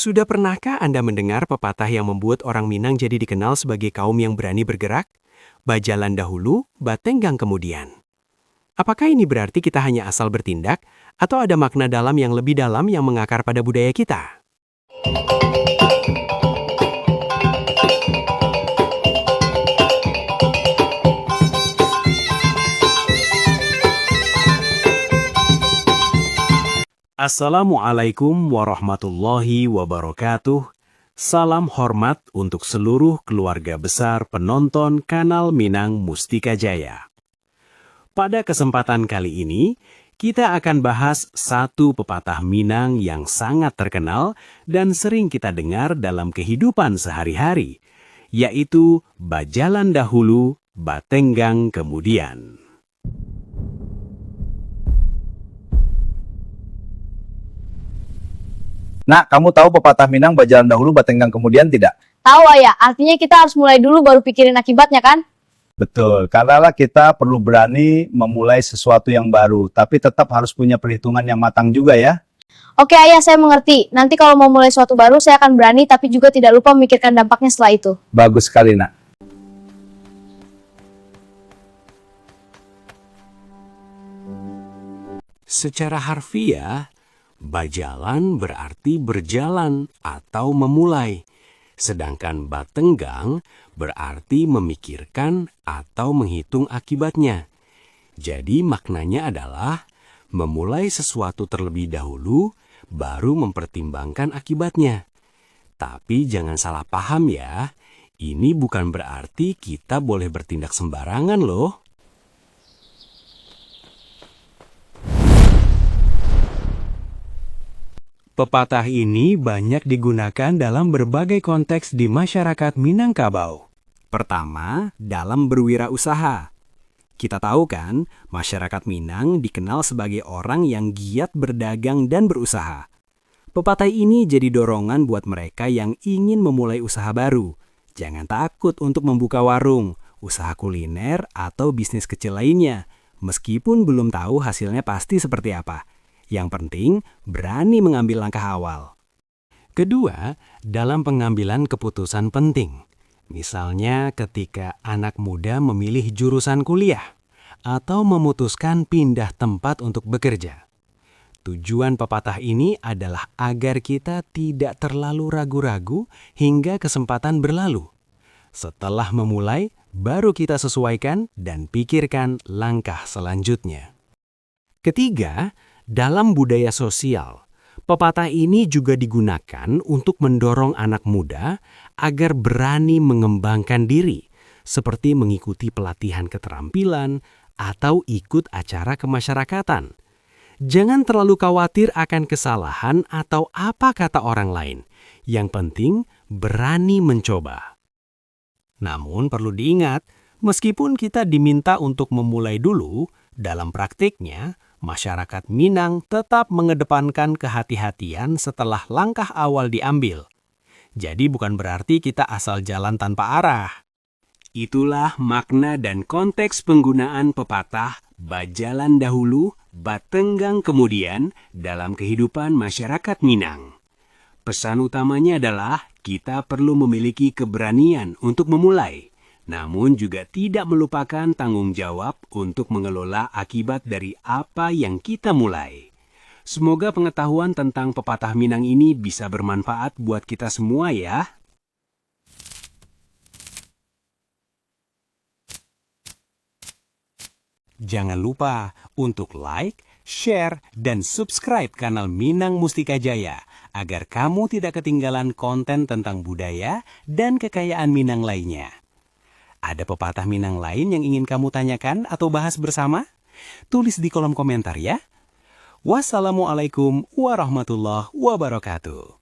Sudah pernahkah Anda mendengar pepatah yang membuat orang Minang jadi dikenal sebagai kaum yang berani bergerak? Bajalan dahulu, batenggang kemudian. Apakah ini berarti kita hanya asal bertindak, atau ada makna dalam yang lebih dalam yang mengakar pada budaya kita? Assalamualaikum warahmatullahi wabarakatuh. Salam hormat untuk seluruh keluarga besar penonton kanal Minang Mustika Jaya. Pada kesempatan kali ini, kita akan bahas satu pepatah Minang yang sangat terkenal dan sering kita dengar dalam kehidupan sehari-hari, yaitu bajalan dahulu, batenggang kemudian. Nak, kamu tahu pepatah Minang bajalan dahulu batenggang kemudian tidak? Tahu ayah, artinya kita harus mulai dulu baru pikirin akibatnya kan? Betul, karena kita perlu berani memulai sesuatu yang baru, tapi tetap harus punya perhitungan yang matang juga ya. Oke ayah, saya mengerti. Nanti kalau mau mulai sesuatu baru, saya akan berani tapi juga tidak lupa memikirkan dampaknya setelah itu. Bagus sekali, Nak. Secara harfiah, bajalan berarti berjalan atau memulai, sedangkan batenggang berarti memikirkan atau menghitung akibatnya. Jadi maknanya adalah memulai sesuatu terlebih dahulu, baru mempertimbangkan akibatnya. Tapi jangan salah paham ya, ini bukan berarti kita boleh bertindak sembarangan loh. Pepatah ini banyak digunakan dalam berbagai konteks di masyarakat Minangkabau. Pertama, dalam berwirausaha. Kita tahu kan, masyarakat Minang dikenal sebagai orang yang giat berdagang dan berusaha. Pepatah ini jadi dorongan buat mereka yang ingin memulai usaha baru. Jangan takut untuk membuka warung, usaha kuliner, atau bisnis kecil lainnya, meskipun belum tahu hasilnya pasti seperti apa. Yang penting, berani mengambil langkah awal. Kedua, dalam pengambilan keputusan penting. Misalnya ketika anak muda memilih jurusan kuliah atau memutuskan pindah tempat untuk bekerja. Tujuan pepatah ini adalah agar kita tidak terlalu ragu-ragu hingga kesempatan berlalu. Setelah memulai, baru kita sesuaikan dan pikirkan langkah selanjutnya. Ketiga, dalam budaya sosial, pepatah ini juga digunakan untuk mendorong anak muda agar berani mengembangkan diri, seperti mengikuti pelatihan keterampilan atau ikut acara kemasyarakatan. Jangan terlalu khawatir akan kesalahan atau apa kata orang lain. Yang penting, berani mencoba. Namun perlu diingat, meskipun kita diminta untuk memulai dulu, dalam praktiknya, masyarakat Minang tetap mengedepankan kehati-hatian setelah langkah awal diambil. Jadi bukan berarti kita asal jalan tanpa arah. Itulah makna dan konteks penggunaan pepatah bajalan dahulu, batenggang kemudian dalam kehidupan masyarakat Minang. Pesan utamanya adalah kita perlu memiliki keberanian untuk memulai, namun juga tidak melupakan tanggung jawab untuk mengelola akibat dari apa yang kita mulai. Semoga pengetahuan tentang pepatah Minang ini bisa bermanfaat buat kita semua ya. Jangan lupa untuk like, share, dan subscribe kanal Minang Mustika Jaya agar kamu tidak ketinggalan konten tentang budaya dan kekayaan Minang lainnya. Ada pepatah Minang lain yang ingin kamu tanyakan atau bahas bersama? Tulis di kolom komentar ya. Wassalamualaikum warahmatullahi wabarakatuh.